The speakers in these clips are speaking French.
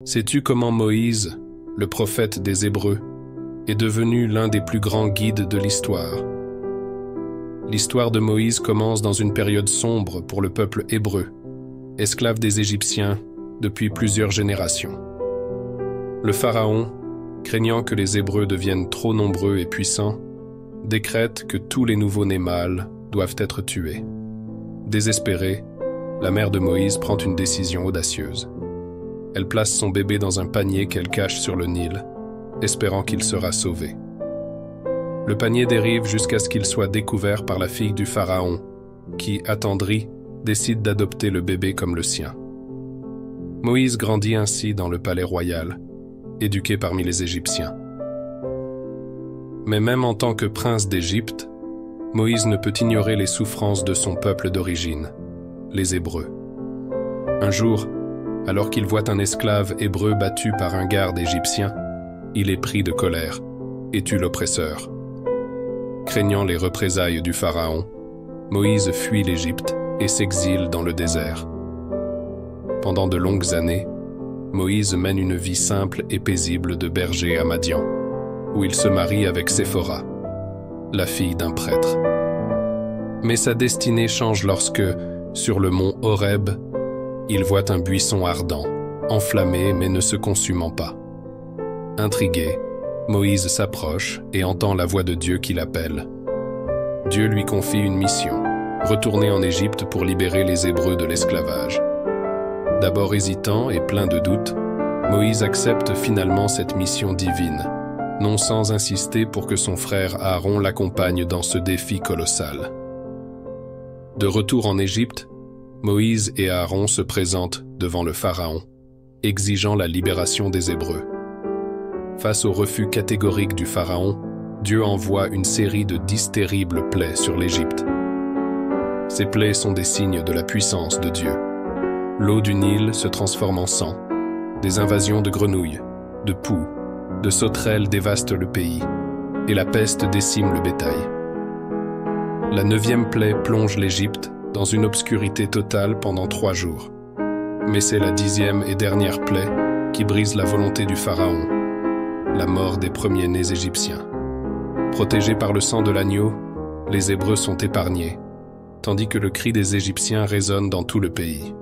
Sais-tu comment Moïse, le prophète des Hébreux, est devenu l'un des plus grands guides de l'histoire? L'histoire de Moïse commence dans une période sombre pour le peuple hébreu, esclave des Égyptiens depuis plusieurs générations. Le Pharaon, craignant que les Hébreux deviennent trop nombreux et puissants, décrète que tous les nouveau-nés mâles doivent être tués. Désespérée, la mère de Moïse prend une décision audacieuse. Elle place son bébé dans un panier qu'elle cache sur le Nil, espérant qu'il sera sauvé. Le panier dérive jusqu'à ce qu'il soit découvert par la fille du Pharaon, qui, attendrie, décide d'adopter le bébé comme le sien. Moïse grandit ainsi dans le palais royal, éduqué parmi les Égyptiens. Mais même en tant que prince d'Égypte, Moïse ne peut ignorer les souffrances de son peuple d'origine, les Hébreux. Un jour, alors qu'il voit un esclave hébreu battu par un garde égyptien, il est pris de colère et tue l'oppresseur. Craignant les représailles du Pharaon, Moïse fuit l'Égypte et s'exile dans le désert. Pendant de longues années, Moïse mène une vie simple et paisible de berger à Madian, où il se marie avec Séphora, la fille d'un prêtre. Mais sa destinée change lorsque, sur le mont Horeb, il voit un buisson ardent, enflammé mais ne se consumant pas. Intrigué, Moïse s'approche et entend la voix de Dieu qui l'appelle. Dieu lui confie une mission, retourner en Égypte pour libérer les Hébreux de l'esclavage. D'abord hésitant et plein de doutes, Moïse accepte finalement cette mission divine, non sans insister pour que son frère Aaron l'accompagne dans ce défi colossal. De retour en Égypte, Moïse et Aaron se présentent devant le Pharaon, exigeant la libération des Hébreux. Face au refus catégorique du Pharaon, Dieu envoie une série de 10 terribles plaies sur l'Égypte. Ces plaies sont des signes de la puissance de Dieu. L'eau du Nil se transforme en sang, des invasions de grenouilles, de poux, de sauterelles dévastent le pays, et la peste décime le bétail. La 9e plaie plonge l'Égypte dans une obscurité totale pendant 3 jours. Mais c'est la 10e et dernière plaie qui brise la volonté du Pharaon, la mort des premiers-nés égyptiens. Protégés par le sang de l'agneau, les Hébreux sont épargnés, tandis que le cri des Égyptiens résonne dans tout le pays.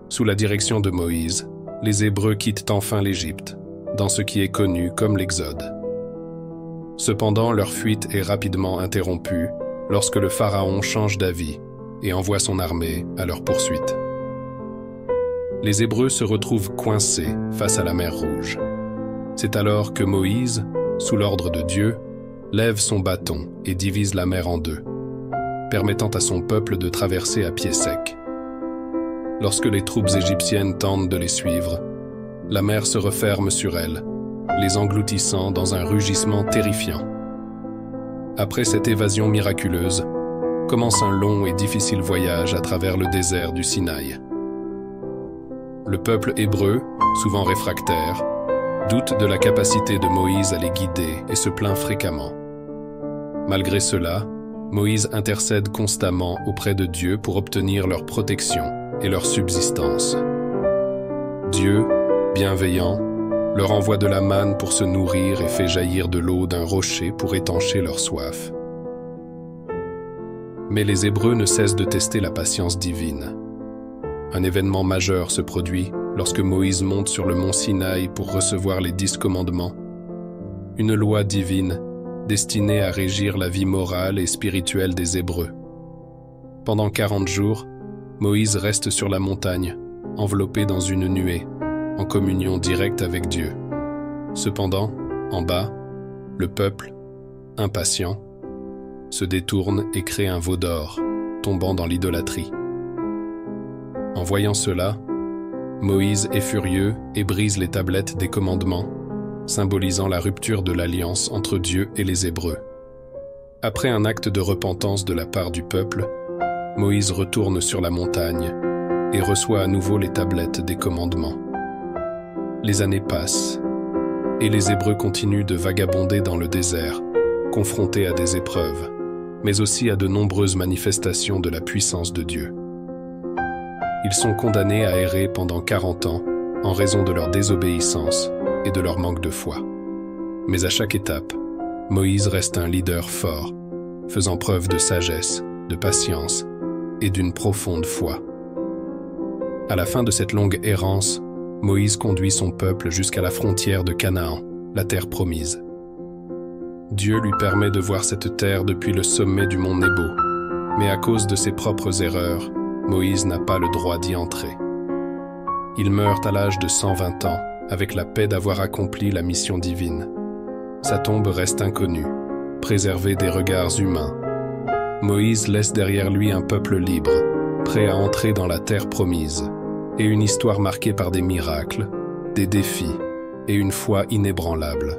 Sous la direction de Moïse, les Hébreux quittent enfin l'Égypte, dans ce qui est connu comme l'Exode. Cependant, leur fuite est rapidement interrompue lorsque le Pharaon change d'avis et envoie son armée à leur poursuite. Les Hébreux se retrouvent coincés face à la mer Rouge. C'est alors que Moïse, sous l'ordre de Dieu, lève son bâton et divise la mer en 2, permettant à son peuple de traverser à pied sec. Lorsque les troupes égyptiennes tentent de les suivre, la mer se referme sur elles, les engloutissant dans un rugissement terrifiant. Après cette évasion miraculeuse, commence un long et difficile voyage à travers le désert du Sinaï. Le peuple hébreu, souvent réfractaire, doute de la capacité de Moïse à les guider et se plaint fréquemment. Malgré cela, Moïse intercède constamment auprès de Dieu pour obtenir leur protection et leur subsistance. Dieu, bienveillant, leur envoie de la manne pour se nourrir et fait jaillir de l'eau d'un rocher pour étancher leur soif. Mais les Hébreux ne cessent de tester la patience divine. Un événement majeur se produit lorsque Moïse monte sur le mont Sinaï pour recevoir les 10 commandements, une loi divine destinée à régir la vie morale et spirituelle des Hébreux. Pendant 40 jours, Moïse reste sur la montagne, enveloppé dans une nuée, en communion directe avec Dieu. Cependant, en bas, le peuple, impatient, se détourne et crée un veau d'or, tombant dans l'idolâtrie. En voyant cela, Moïse est furieux et brise les tablettes des commandements, symbolisant la rupture de l'alliance entre Dieu et les Hébreux. Après un acte de repentance de la part du peuple, Moïse retourne sur la montagne et reçoit à nouveau les tablettes des commandements. Les années passent, et les Hébreux continuent de vagabonder dans le désert, confrontés à des épreuves, mais aussi à de nombreuses manifestations de la puissance de Dieu. Ils sont condamnés à errer pendant 40 ans, en raison de leur désobéissance et de leur manque de foi. Mais à chaque étape, Moïse reste un leader fort, faisant preuve de sagesse, de patience et d'une profonde foi. À la fin de cette longue errance, Moïse conduit son peuple jusqu'à la frontière de Canaan, la terre promise. Dieu lui permet de voir cette terre depuis le sommet du mont Nebo, mais à cause de ses propres erreurs, Moïse n'a pas le droit d'y entrer. Il meurt à l'âge de 120 ans, avec la paix d'avoir accompli la mission divine. Sa tombe reste inconnue, préservée des regards humains. Moïse laisse derrière lui un peuple libre, prêt à entrer dans la terre promise, et une histoire marquée par des miracles, des défis et une foi inébranlable.